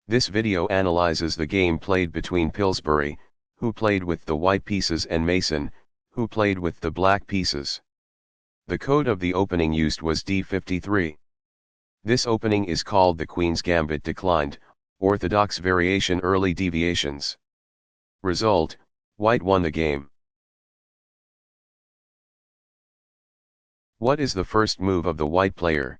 This video analyzes the game played between Pillsbury, who played with the white pieces, and Mason, who played with the black pieces. The code of the opening used was D53. This opening is called the Queen's Gambit declined, orthodox variation early deviations. Result, white won the game. What is the first move of the white player?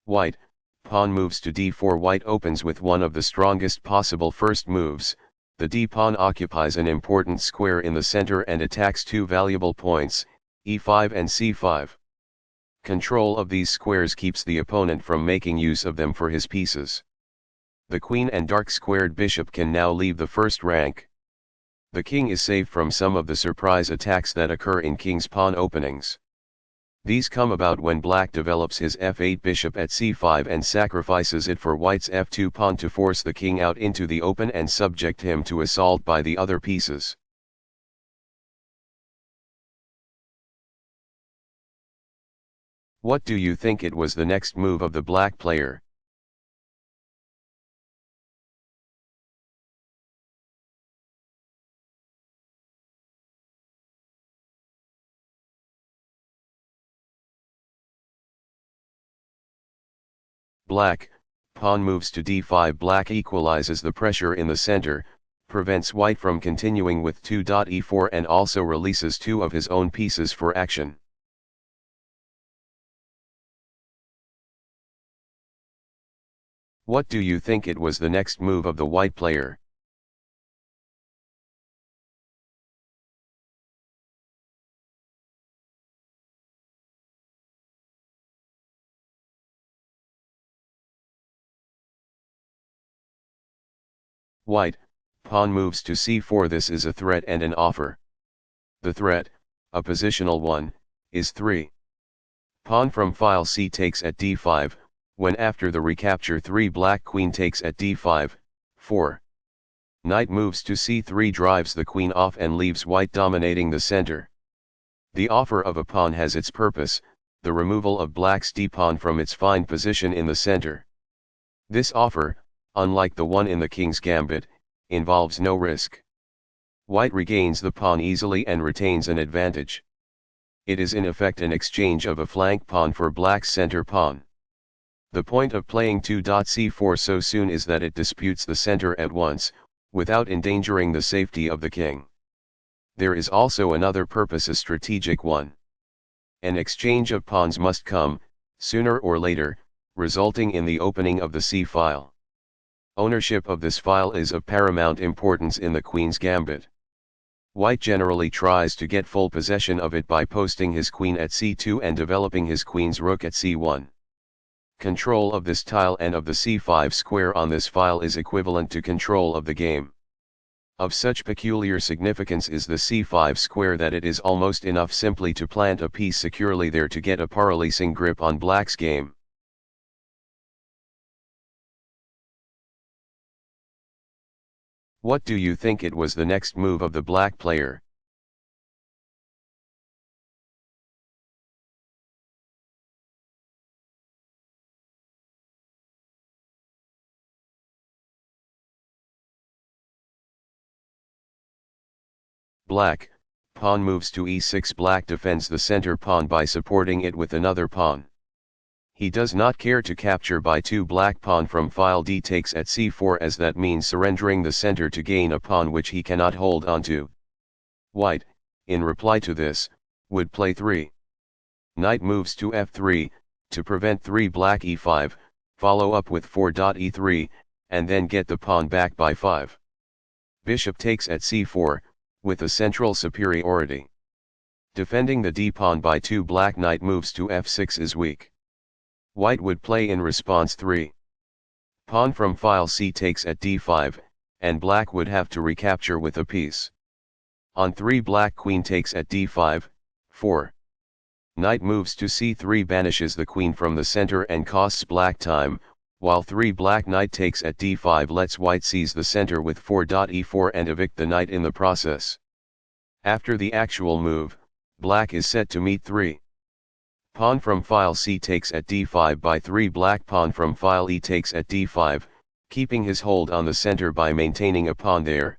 White, pawn moves to d4. White opens with one of the strongest possible first moves. The d-pawn occupies an important square in the center and attacks two valuable points, e5 and c5. Control of these squares keeps the opponent from making use of them for his pieces. The queen and dark-squared bishop can now leave the first rank. The king is safe from some of the surprise attacks that occur in king's pawn openings. These come about when black develops his f8 bishop at c5 and sacrifices it for white's f2 pawn to force the king out into the open and subject him to assault by the other pieces. What do you think it was the next move of the black player? Black, pawn moves to d5. Black equalizes the pressure in the center, prevents white from continuing with 2.e4 and also releases two of his own pieces for action. What do you think it was the next move of the white player? White, pawn moves to c4. This is a threat and an offer. The threat, a positional one, is 3. Pawn from file c takes at d5, when after the recapture 3 black queen takes at d5, 4. Knight moves to c3 drives the queen off and leaves white dominating the center. The offer of a pawn has its purpose, the removal of black's d-pawn from its fine position in the center. This offer, unlike the one in the King's Gambit, involves no risk. White regains the pawn easily and retains an advantage. It is in effect an exchange of a flank pawn for black's center pawn. The point of playing 2.c4 so soon is that it disputes the center at once, without endangering the safety of the king. There is also another purpose, a strategic one. An exchange of pawns must come, sooner or later, resulting in the opening of the c-file. Ownership of this file is of paramount importance in the Queen's Gambit. White generally tries to get full possession of it by posting his queen at c2 and developing his queen's rook at c1. Control of this tile and of the c5 square on this file is equivalent to control of the game. Of such peculiar significance is the c5 square that it is almost enough simply to plant a piece securely there to get a paralyzing grip on black's game. What do you think it was the next move of the black player? Black, pawn moves to e6. Black defends the center pawn by supporting it with another pawn. He does not care to capture by 2. Black pawn from file d takes at c4 as that means surrendering the center to gain a pawn which he cannot hold onto. White, in reply to this, would play 3. Knight moves to f3, to prevent 3. Black e5, follow up with 4.e3, and then get the pawn back by 5. Bishop takes at c4, with a central superiority. Defending the d-pawn by 2. Black knight moves to f6 is weak. White would play in response 3. Pawn from file c takes at d5, and black would have to recapture with a piece. On 3. Black queen takes at d5, 4. Knight moves to c3 banishes the queen from the center and costs black time, while 3. Black knight takes at d5 lets white seize the center with 4.e4 and evict the knight in the process. After the actual move, black is set to meet 3. Pawn from file c takes at d5 by 3. Black pawn from file e takes at d5, keeping his hold on the center by maintaining a pawn there.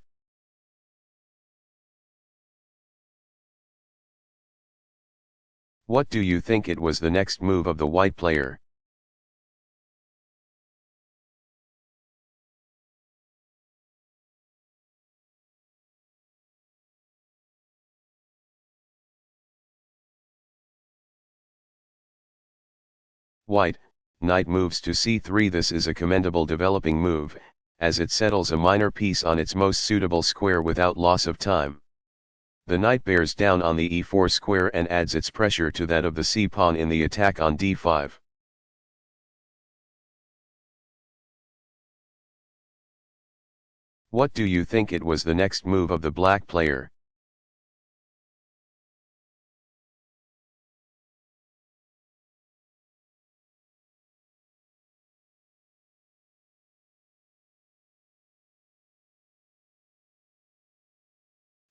What do you think it was the next move of the white player? White, knight moves to c3. This is a commendable developing move, as it settles a minor piece on its most suitable square without loss of time. The knight bears down on the e4 square and adds its pressure to that of the c-pawn in the attack on d5. What do you think it was the next move of the black player?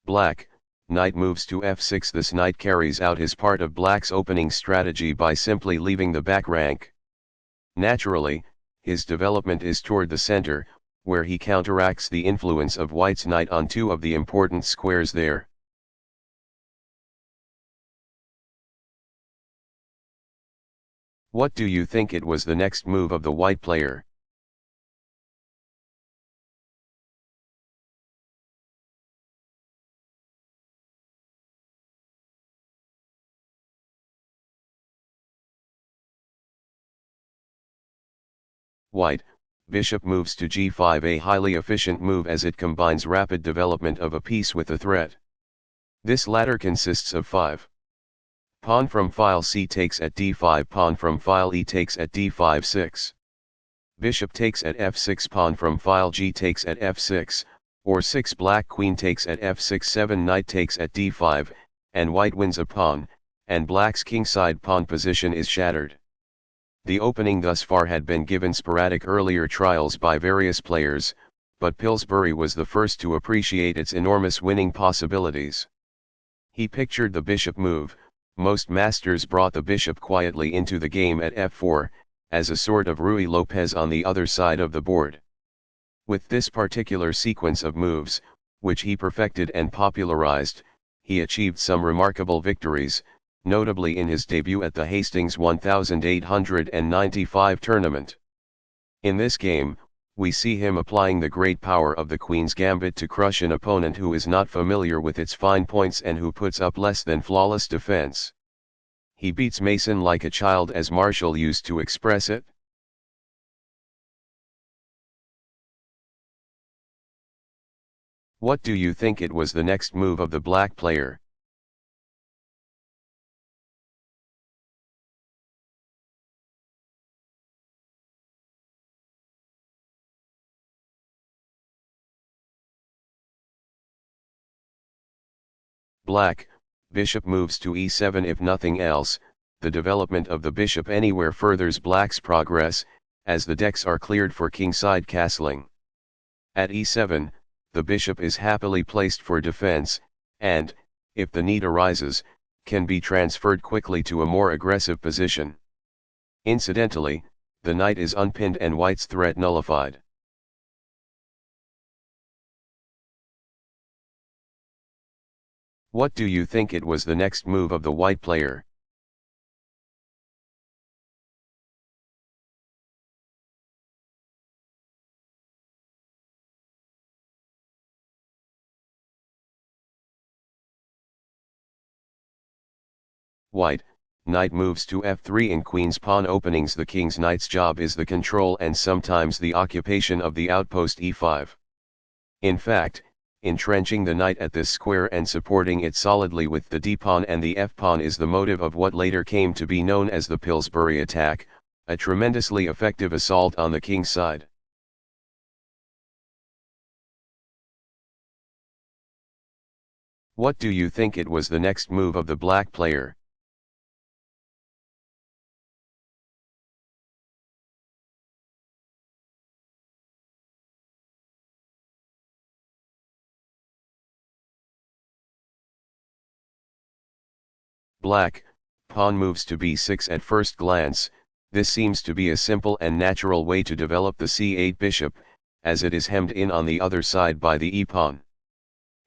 Black, knight moves to f6. This knight carries out his part of black's opening strategy by simply leaving the back rank. Naturally, his development is toward the center, where he counteracts the influence of white's knight on two of the important squares there. What do you think it was the next move of the white player? White, bishop moves to g5, a highly efficient move as it combines rapid development of a piece with a threat. This latter consists of 5. Pawn from file c takes at d5. Pawn from file e takes at d5 6. Bishop takes at f6. Pawn from file g takes at f6, or 6. Black queen takes at f6 7. Knight takes at d5, and white wins a pawn, and black's kingside pawn position is shattered. The opening thus far had been given sporadic earlier trials by various players, but Pillsbury was the first to appreciate its enormous winning possibilities. He pictured the bishop move. Most masters brought the bishop quietly into the game at f4, as a sort of Ruy Lopez on the other side of the board. With this particular sequence of moves, which he perfected and popularized, he achieved some remarkable victories, notably in his debut at the Hastings 1895 tournament. In this game, we see him applying the great power of the Queen's Gambit to crush an opponent who is not familiar with its fine points and who puts up less than flawless defense. He beats Mason like a child, as Marshall used to express it. What do you think it was the next move of the black player? Black, bishop moves to e7. If nothing else, the development of the bishop anywhere furthers black's progress, as the decks are cleared for kingside castling. At e7, the bishop is happily placed for defense, and, if the need arises, can be transferred quickly to a more aggressive position. Incidentally, the knight is unpinned and white's threat nullified. What do you think it was the next move of the white player? White, knight moves to f3 in queen's pawn openings. The king's knight's job is the control and sometimes the occupation of the outpost e5. In fact, entrenching the knight at this square and supporting it solidly with the d-pawn and the f-pawn is the motive of what later came to be known as the Pillsbury attack, a tremendously effective assault on the king's side. What do you think it was the next move of the black player? Black, pawn moves to b6. At first glance, this seems to be a simple and natural way to develop the c8 bishop, as it is hemmed in on the other side by the e-pawn.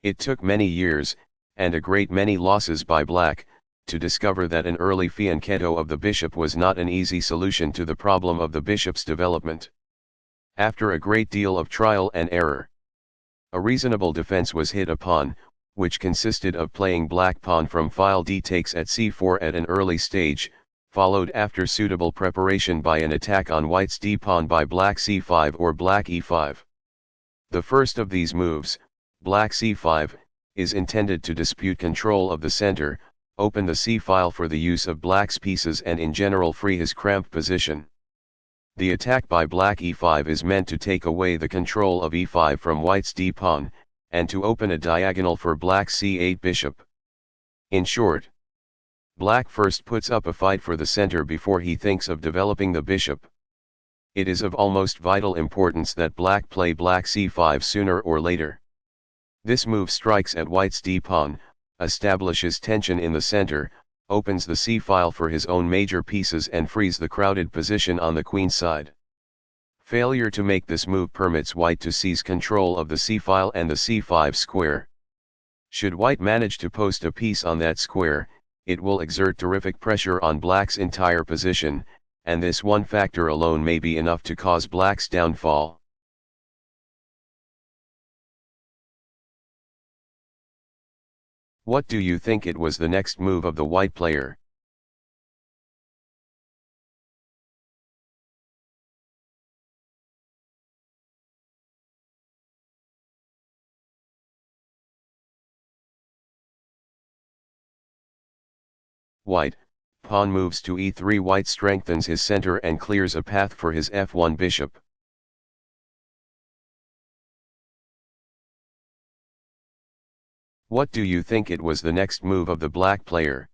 It took many years, and a great many losses by black, to discover that an early fianchetto of the bishop was not an easy solution to the problem of the bishop's development. After a great deal of trial and error, a reasonable defense was hit upon, which consisted of playing black pawn from file d takes at c4 at an early stage, followed after suitable preparation by an attack on white's d-pawn by black c5 or black e5. The first of these moves, black c5, is intended to dispute control of the center, open the c-file for the use of black's pieces and in general free his cramped position. The attack by black e5 is meant to take away the control of e5 from white's d-pawn, and to open a diagonal for black's c8 bishop. In short, black first puts up a fight for the center before he thinks of developing the bishop. It is of almost vital importance that black play black c5 sooner or later. This move strikes at white's d-pawn, establishes tension in the center, opens the c-file for his own major pieces and frees the crowded position on the queen side. Failure to make this move permits white to seize control of the c-file and the c5 square. Should white manage to post a piece on that square, it will exert terrific pressure on black's entire position, and this one factor alone may be enough to cause black's downfall. What do you think it was the next move of the white player? White, pawn moves to e3. White strengthens his center and clears a path for his f1 bishop. What do you think it was the next move of the black player?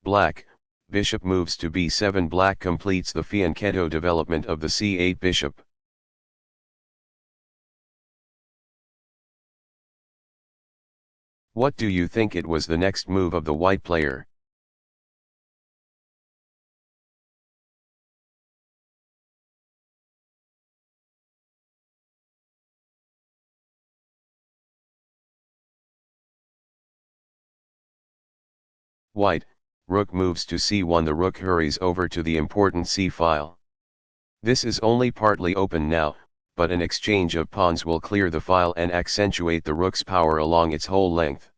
Black, bishop moves to b7. Black completes the fianchetto development of the c8 bishop. What do you think it was the next move of the white player? White, rook moves to c1. The rook hurries over to the important c-file. This is only partly open now, but an exchange of pawns will clear the file and accentuate the rook's power along its whole length.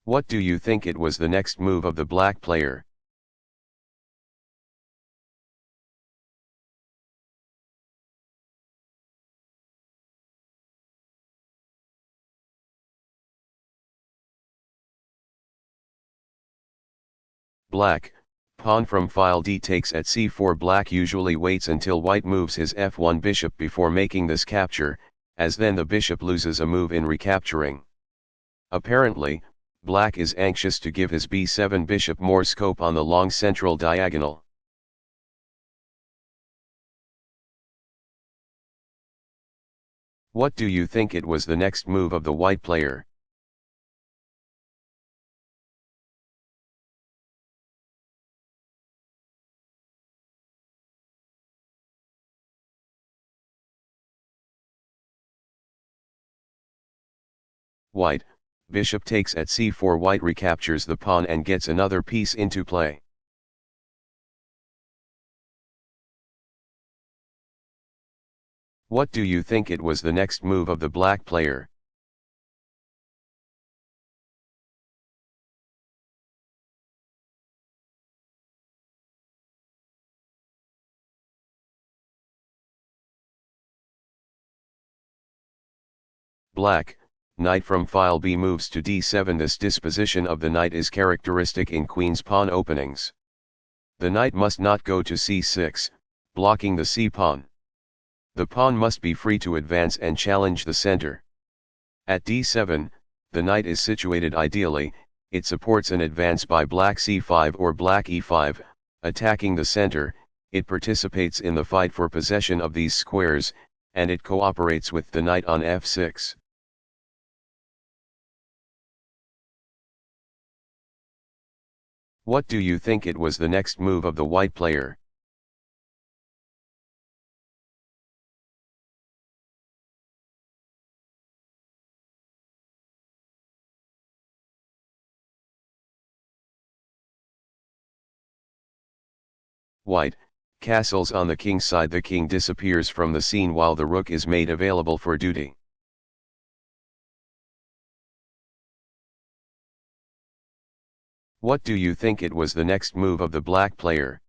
What do you think it was the next move of the black player? Black, pawn from file d takes at c4. Black usually waits until white moves his f1 bishop before making this capture, as then the bishop loses a move in recapturing. Apparently, black is anxious to give his b7 bishop more scope on the long central diagonal. What do you think it was the next move of the white player? White, bishop takes at c4. White recaptures the pawn and gets another piece into play. What do you think it was the next move of the black player? Black, knight from file b moves to d7. This disposition of the knight is characteristic in queen's pawn openings. The knight must not go to c6, blocking the c-pawn. The pawn must be free to advance and challenge the center. At d7, The knight is situated ideally, it supports an advance by black c5 or black e5, attacking the center, it participates in the fight for possession of these squares, and it cooperates with the knight on f6. What do you think it was the next move of the white player? White, castles on the king's side. The king disappears from the scene while the rook is made available for duty. What do you think it was the next move of the black player?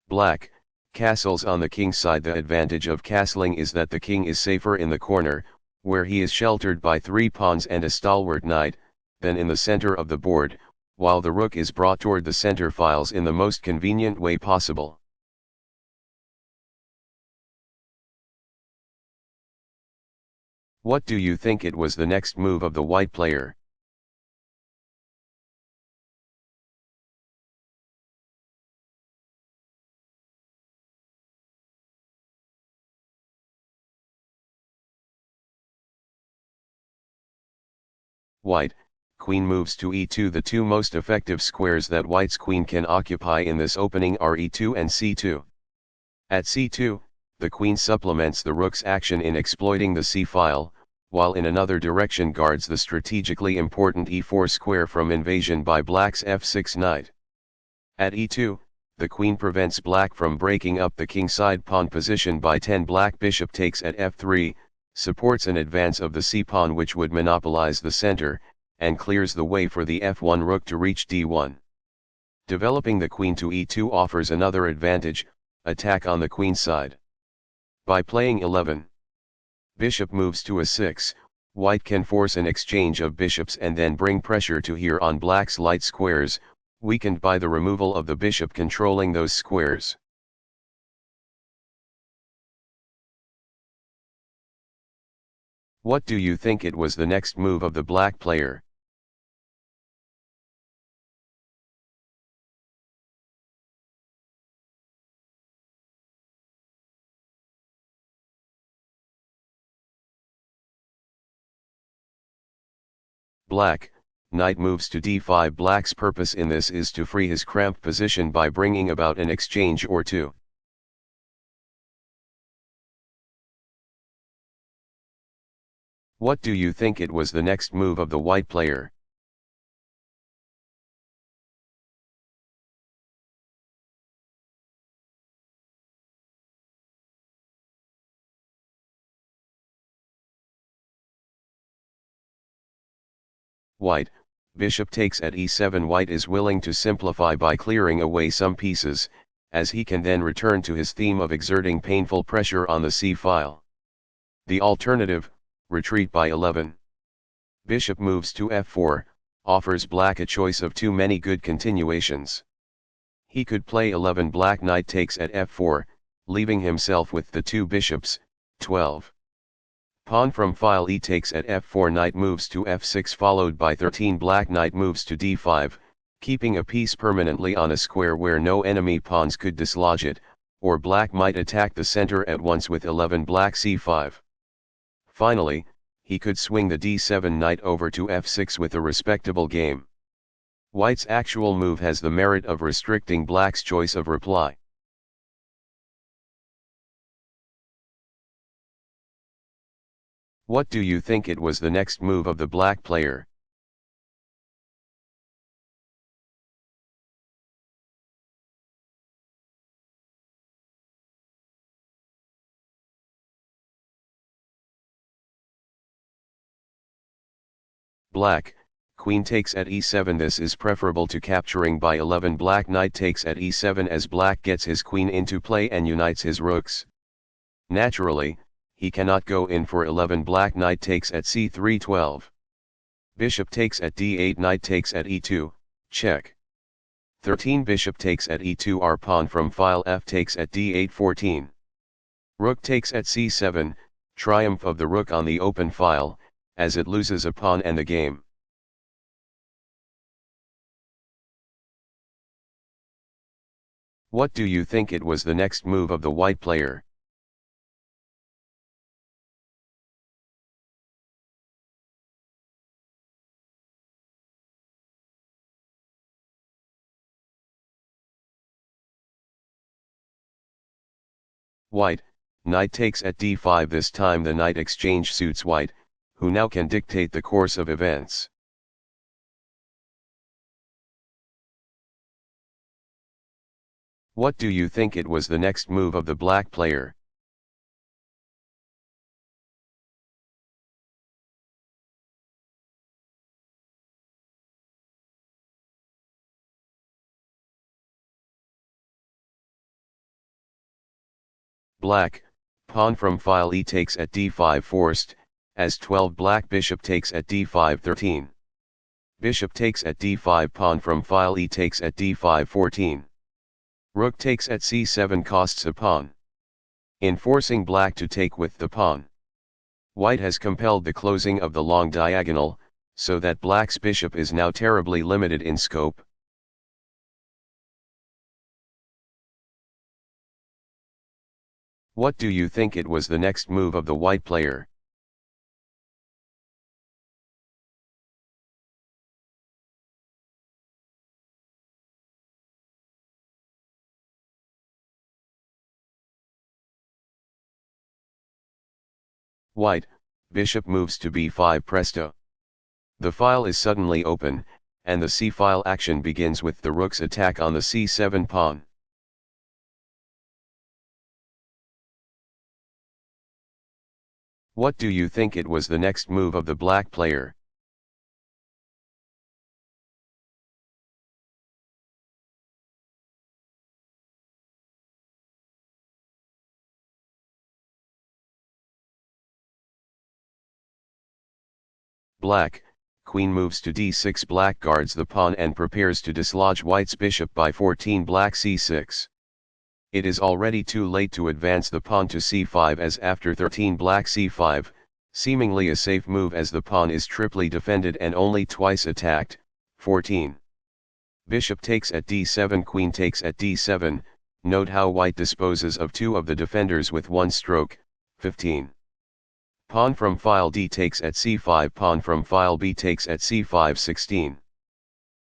Black, castles on the king's side. The advantage of castling is that the king is safer in the corner, where he is sheltered by 3 pawns and a stalwart knight, than in the center of the board, while the rook is brought toward the center files in the most convenient way possible. What do you think it was the next move of the white player? White, queen moves to e2. The two most effective squares that white's queen can occupy in this opening are e2 and c2. At c2, the queen supplements the rook's action in exploiting the c-file, while in another direction guards the strategically important e4 square from invasion by black's f6 knight. At e2, the queen prevents black from breaking up the kingside pawn position by 10. Black bishop takes at f3, supports an advance of the c-pawn which would monopolize the center, and clears the way for the f1 rook to reach d1. Developing the queen to e2 offers another advantage, attack on the queen's side. By playing 11, bishop moves to a6, white can force an exchange of bishops and then bring pressure to here on black's light squares, weakened by the removal of the bishop controlling those squares. What do you think it was the next move of the black player? Black, knight moves to d5. Black's purpose in this is to free his cramped position by bringing about an exchange or two. What do you think it was the next move of the white player? White, bishop takes at e7. White is willing to simplify by clearing away some pieces, as he can then return to his theme of exerting painful pressure on the c-file. The alternative, retreat by 11. Bishop moves to f4, offers black a choice of too many good continuations. He could play 11. Black knight takes at f4, leaving himself with the 2 bishops, 12. Pawn from file e takes at f4. Knight moves to f6 followed by 13. Black knight moves to d5, keeping a piece permanently on a square where no enemy pawns could dislodge it, or black might attack the center at once with 11. Black c5. Finally, he could swing the d7 knight over to f6 with a respectable game. White's actual move has the merit of restricting black's choice of reply. What do you think it was the next move of the black player? Black, queen takes at e7. This is preferable to capturing by 11. Black knight takes at e7 as black gets his queen into play and unites his rooks. Naturally, he cannot go in for 11. Black knight takes at c3. 12. Bishop takes at d8, knight takes at e2, check. 13 Bishop takes at e2, our pawn from file f takes at d8. 14. Rook takes at c7, triumph of the rook on the open file, as it loses a pawn and the game. What do you think it was the next move of the white player? White, knight takes at d5. This time the knight exchange suits white, who now can dictate the course of events. What do you think it was the next move of the black player? Black, pawn from file e takes at d5 forced, as 12 black. Bishop takes at d5. 13. Bishop takes at d5, pawn from file e takes at d5. 14. Rook takes at c7 costs a pawn. In forcing black to take with the pawn, white has compelled the closing of the long diagonal, so that black's bishop is now terribly limited in scope. What do you think it was the next move of the white player? White, bishop moves to b5 presto. The file is suddenly open, and the c-file action begins with the rook's attack on the c7 pawn. What do you think it was the next move of the black player? Black, queen moves to d6. Black guards the pawn and prepares to dislodge white's bishop by 14. Black c6. It is already too late to advance the pawn to c5, as after 13 black c5, seemingly a safe move as the pawn is triply defended and only twice attacked. 14. Bishop takes at d7, queen takes at d7, note how white disposes of two of the defenders with one stroke. 15. Pawn from file d takes at c5, pawn from file b takes at c5. 16.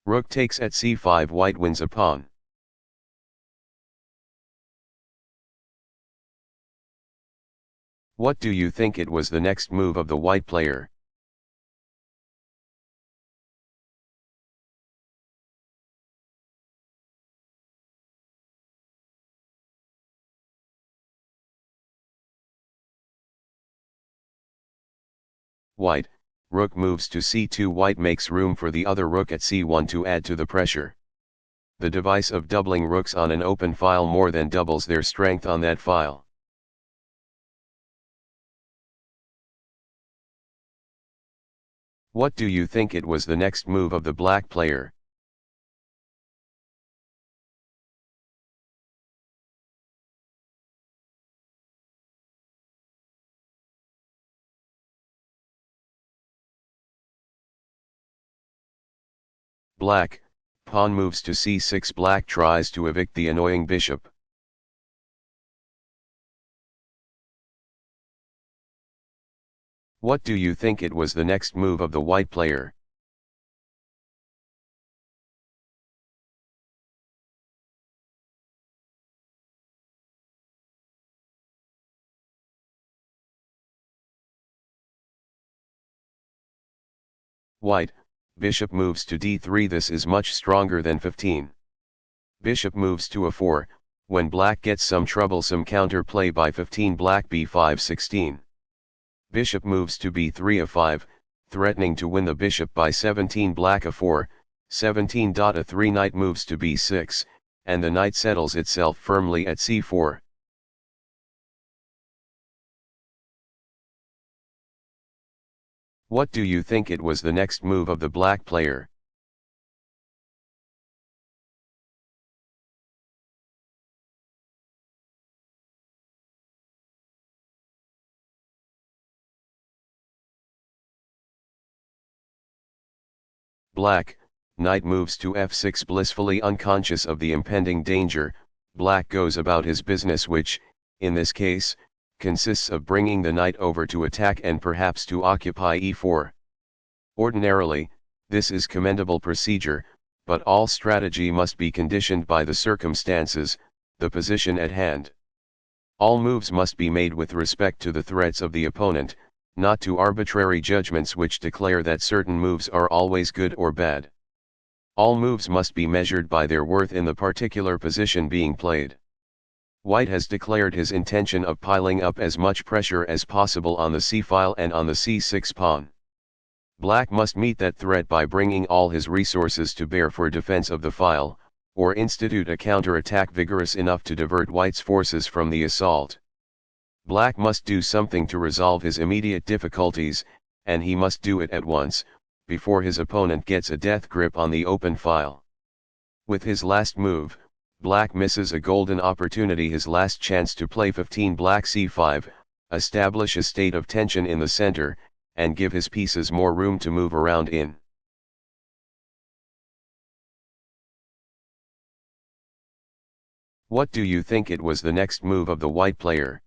Rook takes at c5, white wins a pawn. What do you think it was the next move of the white player? White, rook moves to c2. White makes room for the other rook at c1 to add to the pressure. The device of doubling rooks on an open file more than doubles their strength on that file. What do you think it was the next move of the black player? Black, pawn moves to c6. Black tries to evict the annoying bishop. What do you think it was the next move of the white player? White, bishop moves to d3. This is much stronger than 15. Bishop moves to a4, when black gets some troublesome counterplay by 15. Black b5. 16. Bishop moves to b3. a5, threatening to win the bishop by 17. Black a4, 17. a3. Knight moves to b6, and the knight settles itself firmly at c4. What do you think it was the next move of the black player? Black, knight moves to f6 blissfully unconscious of the impending danger. Black goes about his business, which, in this case, consists of bringing the knight over to attack and perhaps to occupy e4. Ordinarily, this is commendable procedure, but all strategy must be conditioned by the circumstances, the position at hand. All moves must be made with respect to the threats of the opponent, not to arbitrary judgments which declare that certain moves are always good or bad. All moves must be measured by their worth in the particular position being played. White has declared his intention of piling up as much pressure as possible on the c-file and on the c6 pawn. Black must meet that threat by bringing all his resources to bear for defense of the file, or institute a counter-attack vigorous enough to divert White's forces from the assault. Black must do something to resolve his immediate difficulties, and he must do it at once, before his opponent gets a death grip on the open file. With his last move, Black misses a golden opportunity, his last chance to play 15 Black c5, establish a state of tension in the center, and give his pieces more room to move around in. What do you think it was the next move of the white player?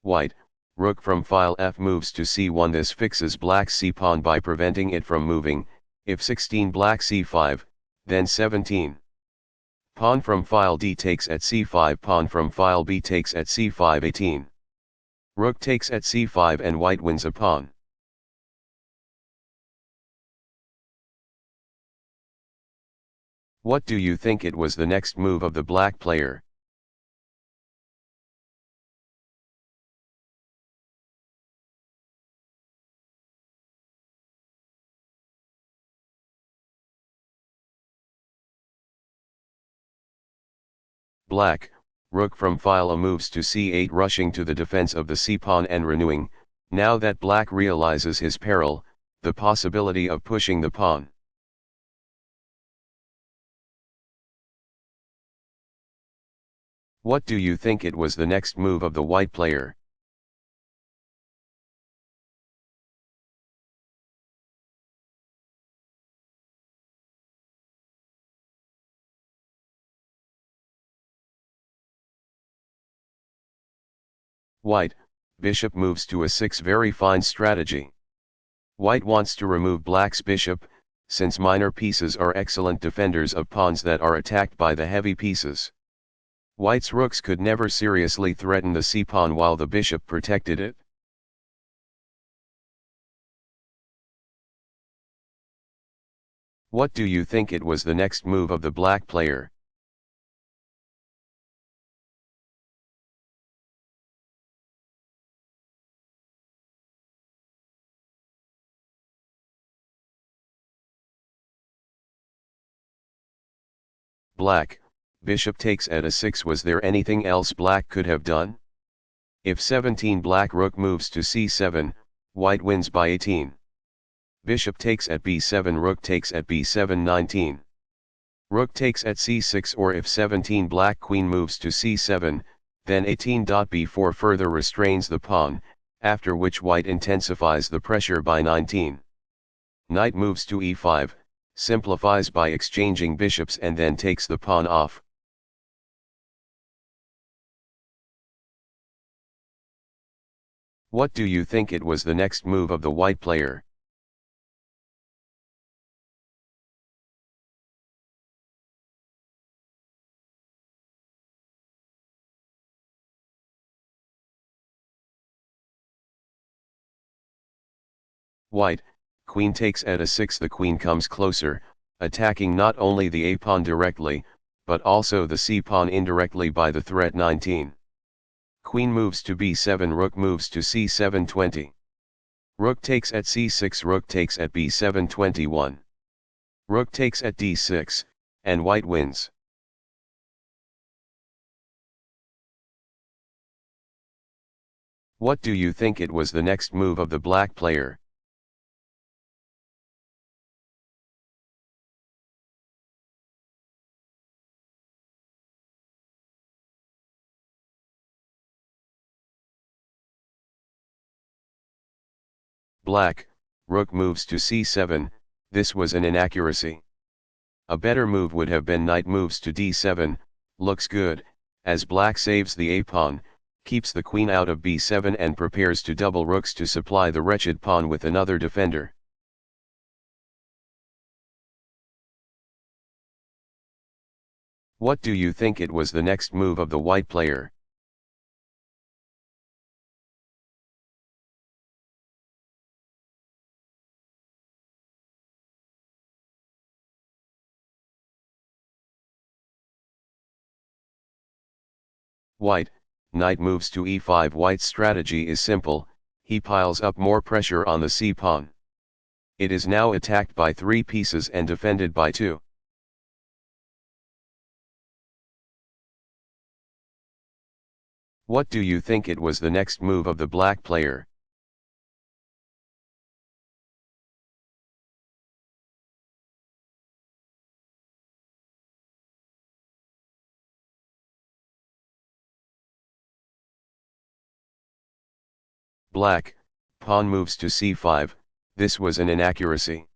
White, rook from file f moves to c1. This fixes Black's c-pawn by preventing it from moving. If 16 Black c5, then 17. Pawn from file d takes at c5. Pawn from file b takes at c5. 18. Rook takes at c5 and White wins a pawn. What do you think it was the next move of the black player? Black, rook from file a moves to c8, rushing to the defense of the c-pawn and renewing, now that Black realizes his peril, the possibility of pushing the pawn. What do you think it was the next move of the white player? White, bishop moves to a6, very fine strategy. White wants to remove Black's bishop, since minor pieces are excellent defenders of pawns that are attacked by the heavy pieces. White's rooks could never seriously threaten the c-pawn while the bishop protected it. What do you think it was the next move of the black player? Black, bishop takes at a6. Was there anything else Black could have done? If 17 Black, rook moves to c7, White wins by 18. Bishop takes at b7, rook takes at b7, 19. Rook takes at c6, or if 17 Black, queen moves to c7, then 18.b4 further restrains the pawn, after which White intensifies the pressure by 19. Knight moves to e5, simplifies by exchanging bishops and then takes the pawn off. What do you think it was the next move of the white player? White, queen takes at a6. The queen comes closer, attacking not only the a-pawn directly, but also the c-pawn indirectly by the threat 19. Queen moves to b7, rook moves to c7, 20. Rook takes at c6, rook takes at b7, 21. Rook takes at d6, and white wins. What do you think it was the next move of the black player? Black, rook moves to c7, this was an inaccuracy. A better move would have been knight moves to d7, looks good, as black saves the a-pawn, keeps the queen out of b7 and prepares to double rooks to supply the wretched pawn with another defender. What do you think it was the next move of the white player? White, knight moves to e5. White's strategy is simple, he piles up more pressure on the c-pawn. It is now attacked by 3 pieces and defended by 2. What do you think it was the next move of the black player? Black, pawn moves to c5, this was an inaccuracy.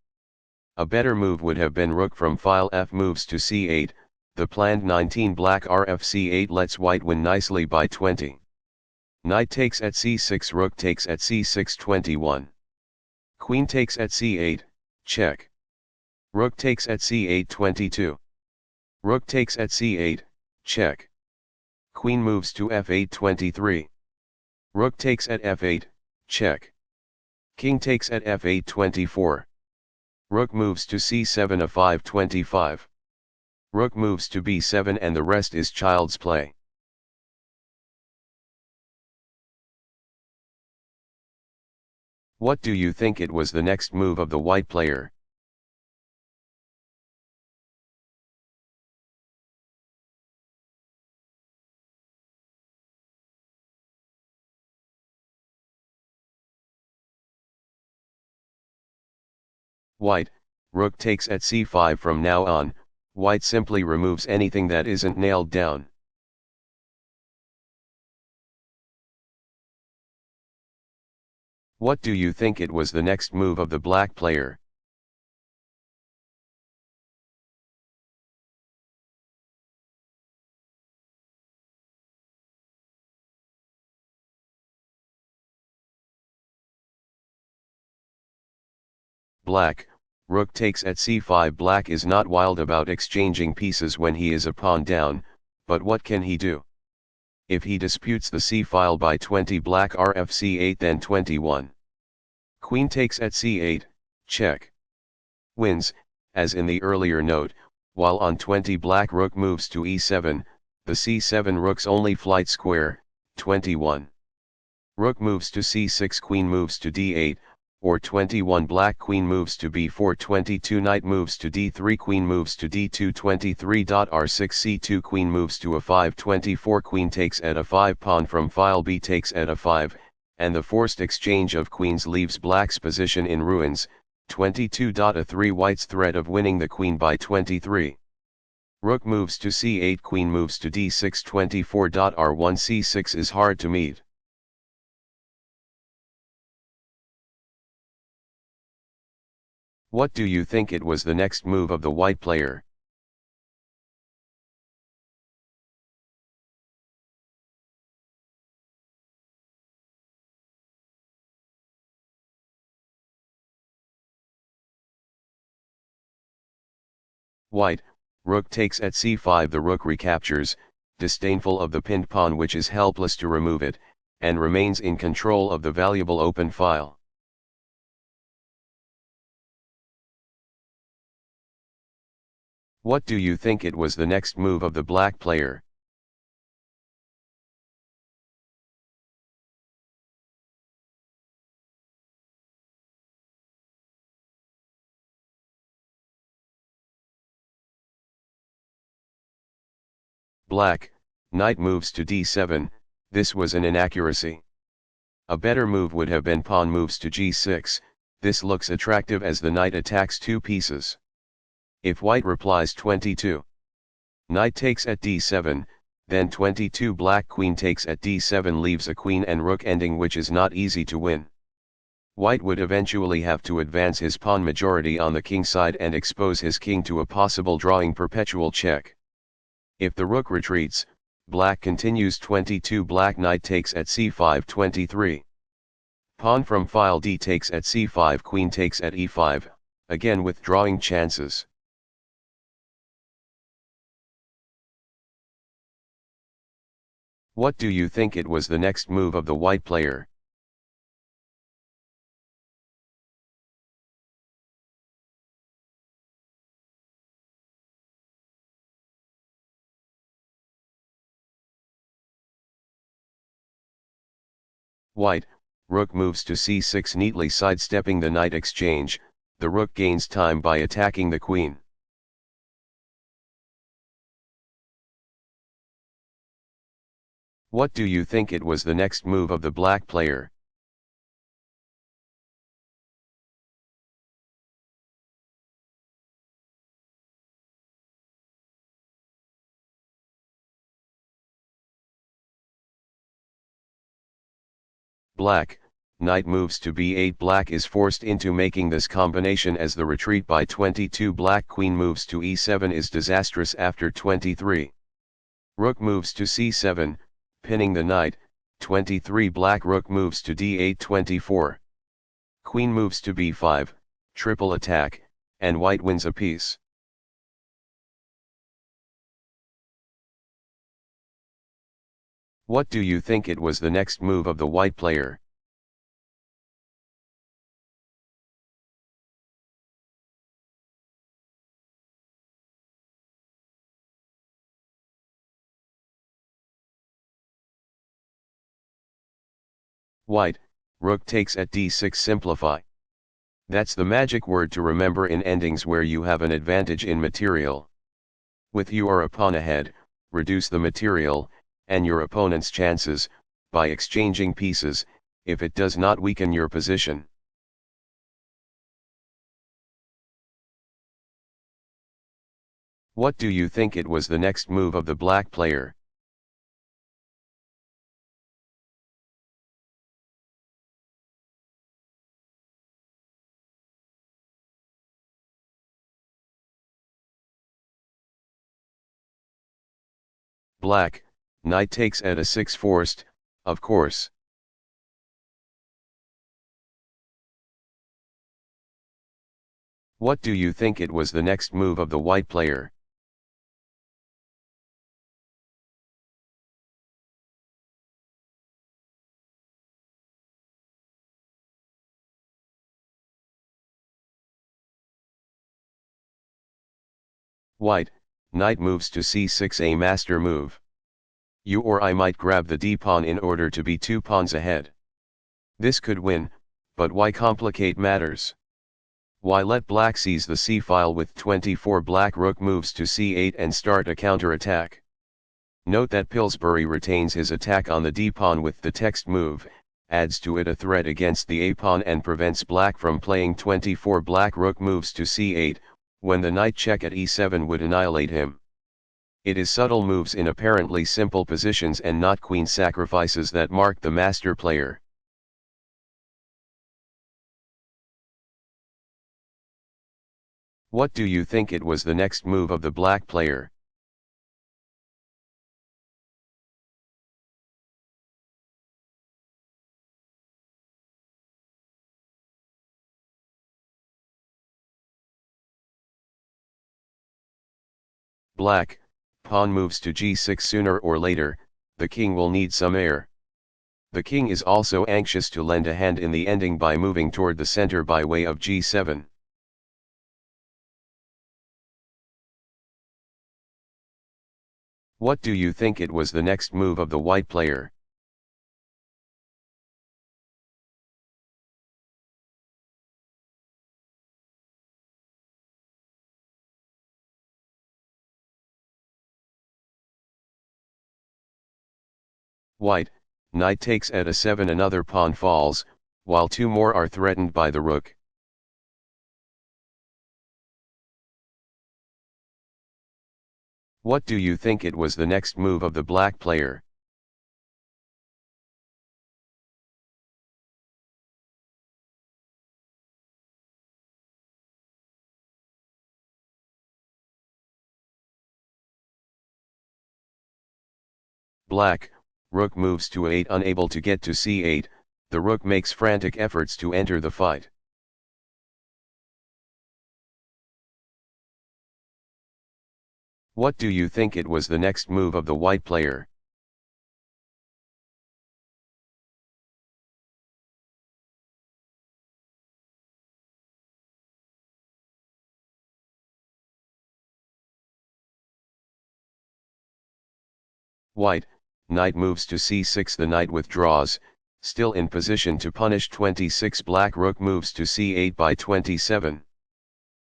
A better move would have been rook from file f moves to c8, the planned 19. Black rf c8 lets white win nicely by 20. Knight takes at c6, rook takes at c6, 21. Queen takes at c8, check. Rook takes at c8, 22. Rook takes at c8, check. Queen moves to f8, 23. Rook takes at f8, check. King takes at f8, 24. Rook moves to c7, a5, 25. Rook moves to b7 and the rest is child's play. What do you think it was the next move of the white player? White, rook takes at c5. From now on, white simply removes anything that isn't nailed down. What do you think it was the next move of the black player? Black, rook takes at c5. Black is not wild about exchanging pieces when he is a pawn down, but what can he do? If he disputes the c-file by 20, black rf c8, then 21. Queen takes at c8, check. Wins, as in the earlier note, while on 20 black rook moves to e7, the c7 rook's only flight square, 21. Rook moves to c6, queen moves to d8, or 21. Black queen moves to b4, 22. Knight moves to d3, queen moves to d2, 23. r6 c2, queen moves to a5, 24. Queen takes at a5, pawn from file b takes at a5, and the forced exchange of queens leaves black's position in ruins, 22. a3 white's threat of winning the queen by 23. Rook moves to c8, queen moves to d6, 24. r1 c6 is hard to meet. What do you think it was the next move of the white player? White, rook takes at c5. The rook recaptures, disdainful of the pinned pawn which is helpless to remove it, and remains in control of the valuable open file. What do you think it was the next move of the black player? Black, knight moves to d7, this was an inaccuracy. A better move would have been pawn moves to g6, this looks attractive as the knight attacks two pieces. If white replies 22. Knight takes at d7, then 22 black queen takes at d7 leaves a queen and rook ending which is not easy to win. White would eventually have to advance his pawn majority on the king side and expose his king to a possible drawing perpetual check. If the rook retreats, black continues 22 black knight takes at c5 23. Pawn from file d takes at c5 queen takes at e5, again withdrawing chances. What do you think it was the next move of the white player? White, rook moves to c6 neatly sidestepping the knight exchange, the rook gains time by attacking the queen. What do you think it was the next move of the black player? Black, knight moves to b8 black is forced into making this combination as the retreat by 22 black queen moves to e7 is disastrous after 23. Rook moves to c7, pinning the knight, 23 black rook moves to d8 24. Queen moves to b5, triple attack, and white wins a piece. What do you think it was the next move of the white player? White, rook takes at d6 simplify. That's the magic word to remember in endings where you have an advantage in material. With you or a pawn ahead, reduce the material, and your opponent's chances, by exchanging pieces, if it does not weaken your position. What do you think it was the next move of the black player? Black, knight takes at a6 forced, of course. What do you think it was the next move of the white player? White, knight moves to c6 a master move. You or I might grab the d-pawn in order to be 2 pawns ahead. This could win, but why complicate matters? Why let black seize the c-file with 24 black rook moves to c8 and start a counter-attack? Note that Pillsbury retains his attack on the d-pawn with the text move, adds to it a threat against the a-pawn and prevents black from playing 24 black rook moves to c8, when the knight check at e7 would annihilate him. It is subtle moves in apparently simple positions and not queen sacrifices that mark the master player. What do you think it was the next move of the black player? Black, pawn moves to g6 sooner or later, the king will need some air. The king is also anxious to lend a hand in the ending by moving toward the center by way of g7. What do you think it was the next move of the white player? White, knight takes at a7, another pawn falls, while two more are threatened by the rook. What do you think it was the next move of the black player? Black, rook moves to a8, unable to get to c8, the rook makes frantic efforts to enter the fight. What do you think it was the next move of the white player? White, knight moves to c6, the knight withdraws, still in position to punish 26. Black, rook moves to c8 by 27.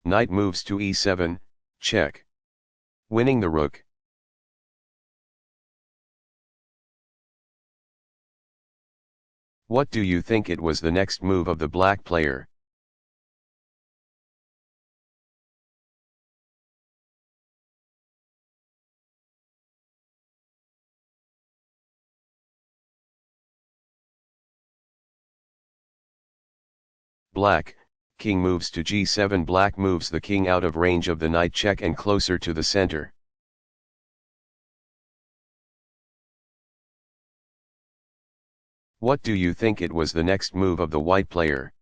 Knight moves to e7, check. Winning the rook. What do you think it was the next move of the black player? Black, king moves to g7, black moves the king out of range of the knight, check, and closer to the center. What do you think it was the next move of the white player?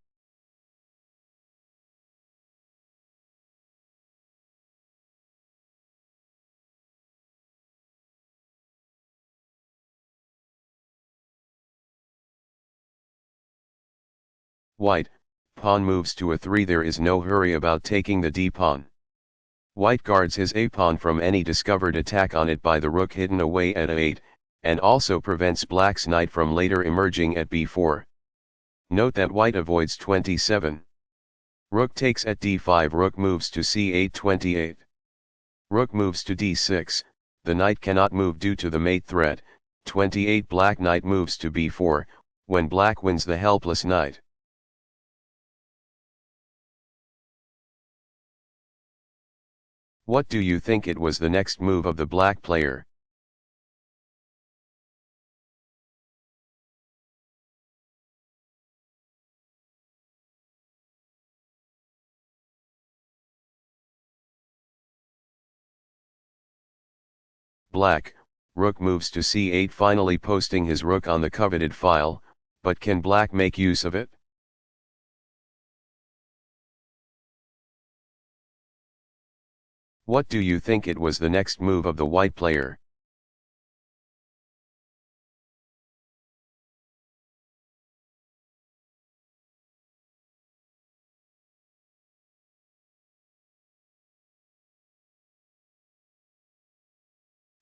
White, pawn moves to a3, there is no hurry about taking the d-pawn. White guards his a-pawn from any discovered attack on it by the rook hidden away at a8, and also prevents black's knight from later emerging at b4. Note that white avoids 27. Rook takes at d5, rook moves to c8, 28. Rook moves to d6, the knight cannot move due to the mate threat, 28. Black knight moves to b4, when black wins the helpless knight. What do you think it was the next move of the black player? Black, rook moves to c8, finally posting his rook on the coveted file, but can black make use of it? What do you think it was the next move of the white player?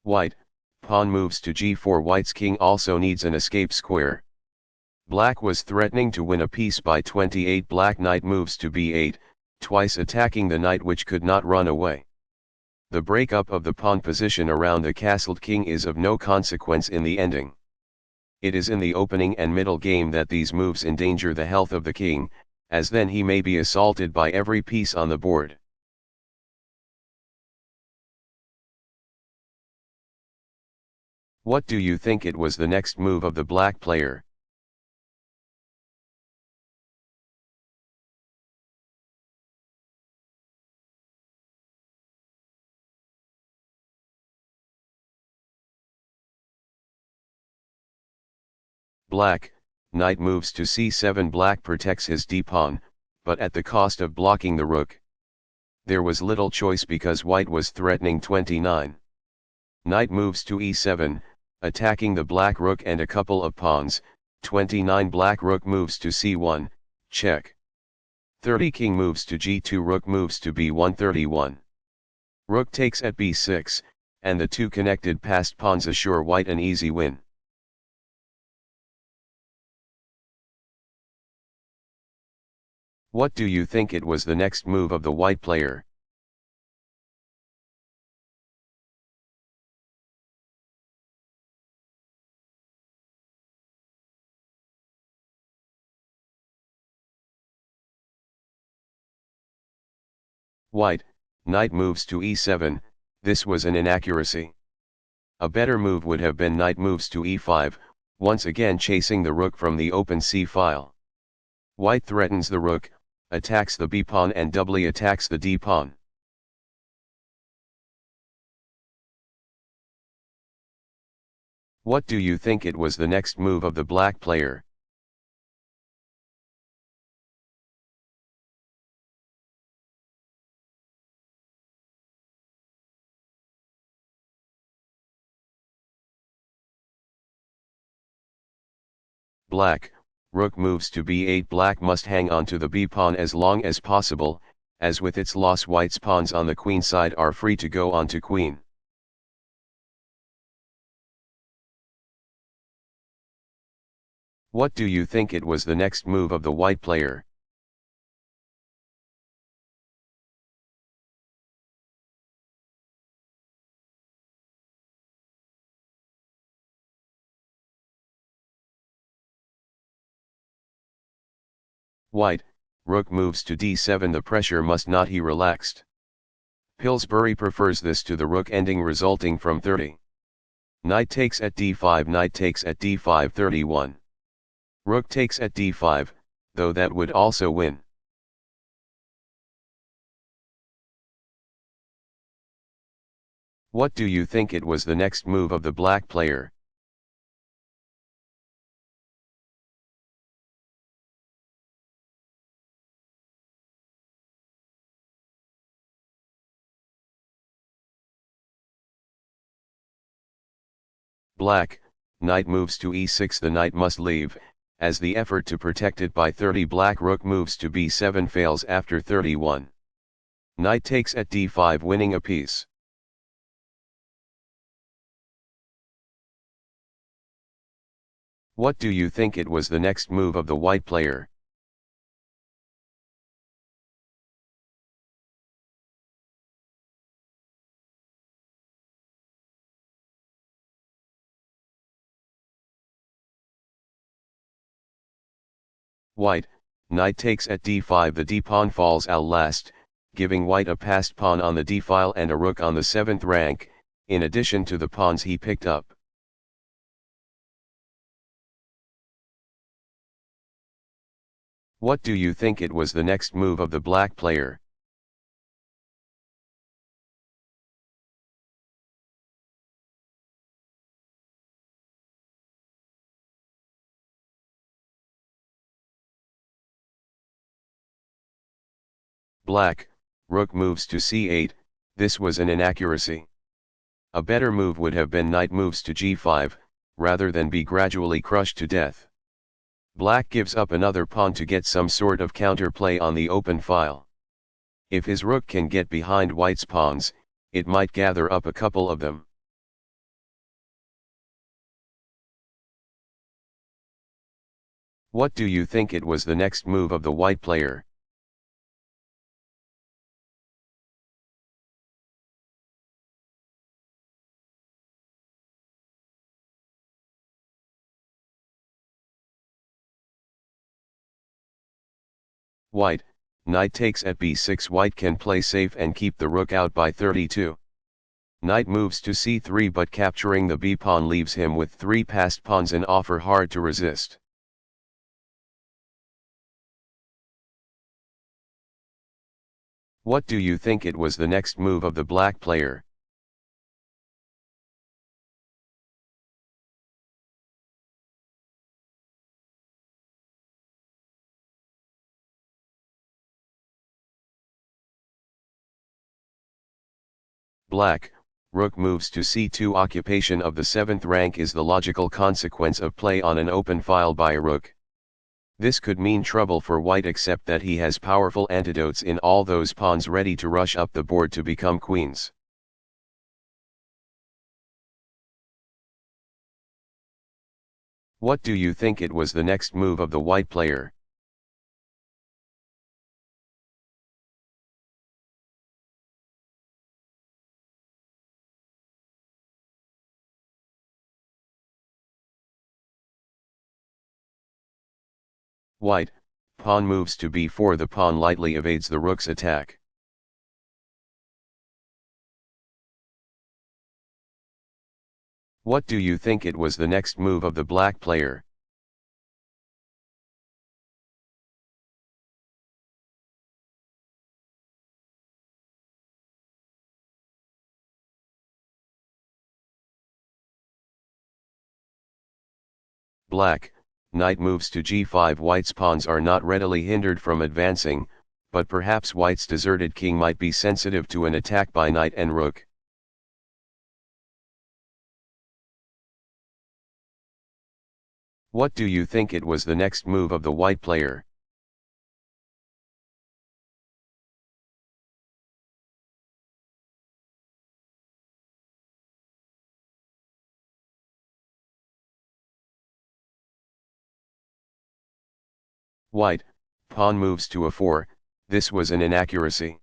White, pawn moves to g4, white's king also needs an escape square. Black was threatening to win a piece by 28. Black knight moves to b8, twice attacking the knight, which could not run away. The breakup of the pawn position around the castled king is of no consequence in the ending. It is in the opening and middle game that these moves endanger the health of the king, as then he may be assaulted by every piece on the board. What do you think it was the next move of the black player? Black, knight moves to c7, black protects his d-pawn, but at the cost of blocking the rook. There was little choice because white was threatening 29. Knight moves to e7, attacking the black rook and a couple of pawns, 29. Black rook moves to c1, check. 30. King moves to g2, rook moves to b1, 31. Rook takes at b6, and the two connected passed pawns assure white an easy win. What do you think it was the next move of the white player? White, knight moves to e7, this was an inaccuracy. A better move would have been knight moves to e5, once again chasing the rook from the open c-file. White threatens the rook, attacks the b-pawn and doubly attacks the d-pawn. What do you think it was the next move of the black player? Black, rook moves to b8. Black must hang on to the b-pawn as long as possible, as with its loss white's pawns on the queen side are free to go on to queen. What do you think it was the next move of the white player? White, rook moves to d7. The pressure must not be relaxed. Pillsbury prefers this to the rook ending resulting from 30. Knight takes at d5. Knight takes at d5. 31. Rook takes at d5, though that would also win. What do you think it was the next move of the black player? Black, knight moves to e6. The knight must leave, as the effort to protect it by 30. Black rook moves to b7 fails after 31. Knight takes at d5, winning a piece. What do you think it was the next move of the white player? White, knight takes at d5. The d-pawn falls out last, giving white a passed pawn on the d-file and a rook on the 7th rank, in addition to the pawns he picked up. What do you think it was the next move of the black player? Black, rook moves to c8, this was an inaccuracy. A better move would have been knight moves to g5, rather than be gradually crushed to death. Black gives up another pawn to get some sort of counterplay on the open file. If his rook can get behind white's pawns, it might gather up a couple of them. What do you think it was the next move of the white player? White, knight takes at b6. White can play safe and keep the rook out by 32. Knight moves to c3, but capturing the b-pawn leaves him with 3 passed pawns, an offer hard to resist. What do you think it was the next move of the black player? Black, rook moves to c2. Occupation of the 7th rank is the logical consequence of play on an open file by a rook. This could mean trouble for white, except that he has powerful antidotes in all those pawns ready to rush up the board to become queens. What do you think it was the next move of the white player? White, pawn moves to b4. The pawn lightly evades the rook's attack. What do you think it was the next move of the black player? Black, knight moves to g5. White's pawns are not readily hindered from advancing, but perhaps white's deserted king might be sensitive to an attack by knight and rook. What do you think it was the next move of the white player? White, pawn moves to a4, this was an inaccuracy.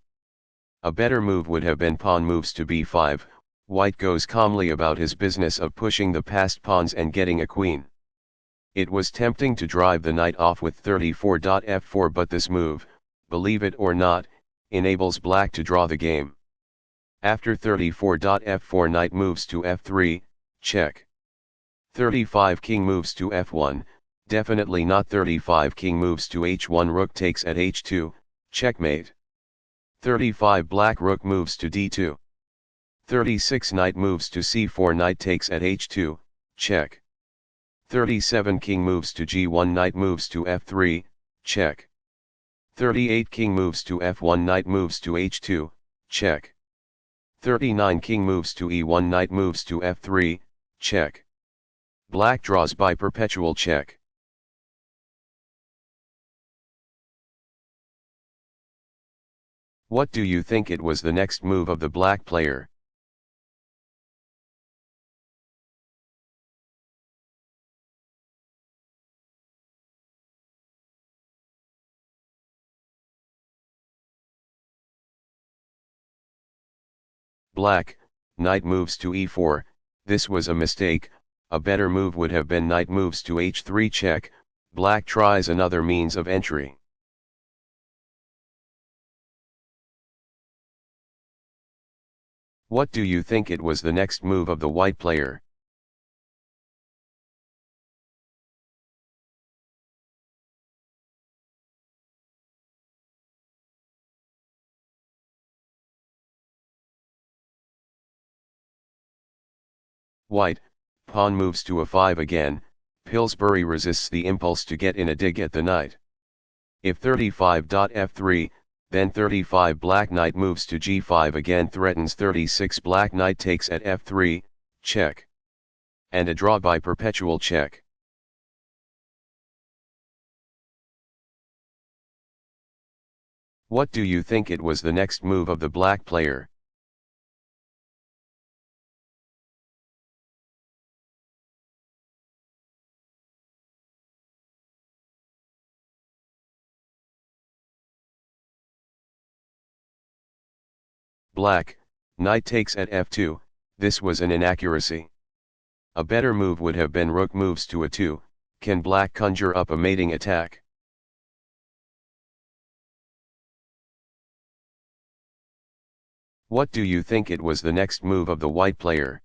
A better move would have been pawn moves to b5, white goes calmly about his business of pushing the passed pawns and getting a queen. It was tempting to drive the knight off with 34.f4, but this move, believe it or not, enables black to draw the game. After 34.f4, knight moves to f3, check. 35 king moves to f1, definitely not 35 king moves to h1, rook takes at h2, checkmate. 35 black rook moves to d2. 36 knight moves to c4, knight takes at h2, check. 37 king moves to g1, knight moves to f3, check. 38 king moves to f1, knight moves to h2, check. 39 king moves to e1, knight moves to f3, check. Black draws by perpetual check. What do you think it was the next move of the black player? Black, knight moves to e4, this was a mistake. A better move would have been knight moves to h3, check. Black tries another means of entry. What do you think it was the next move of the white player? White, pawn moves to a5 again. Pillsbury resists the impulse to get in a dig at the knight. If 35.f3, then 35 black knight moves to g5 again, threatens 36 black knight takes at f3, check. And a draw by perpetual check. What do you think it was the next move of the black player? Black, knight takes at f2, this was an inaccuracy. A better move would have been rook moves to a2, can black conjure up a mating attack? What do you think it was the next move of the white player?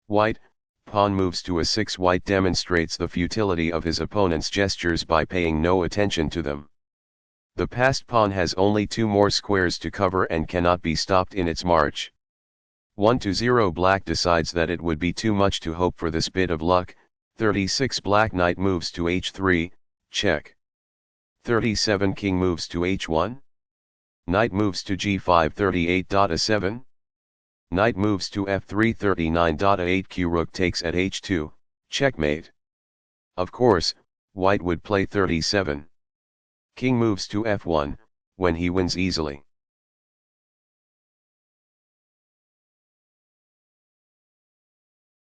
White, pawn moves to a6, white demonstrates the futility of his opponent's gestures by paying no attention to them. The passed pawn has only two more squares to cover and cannot be stopped in its march. 1-0 black decides that it would be too much to hope for this bit of luck. 36 black knight moves to h3, check. 37 king moves to h1. Knight moves to g5, 38.a7. Knight moves to f3, 39.a8. Q rook takes at h2, checkmate. Of course, white would play 37. King moves to f1, when he wins easily.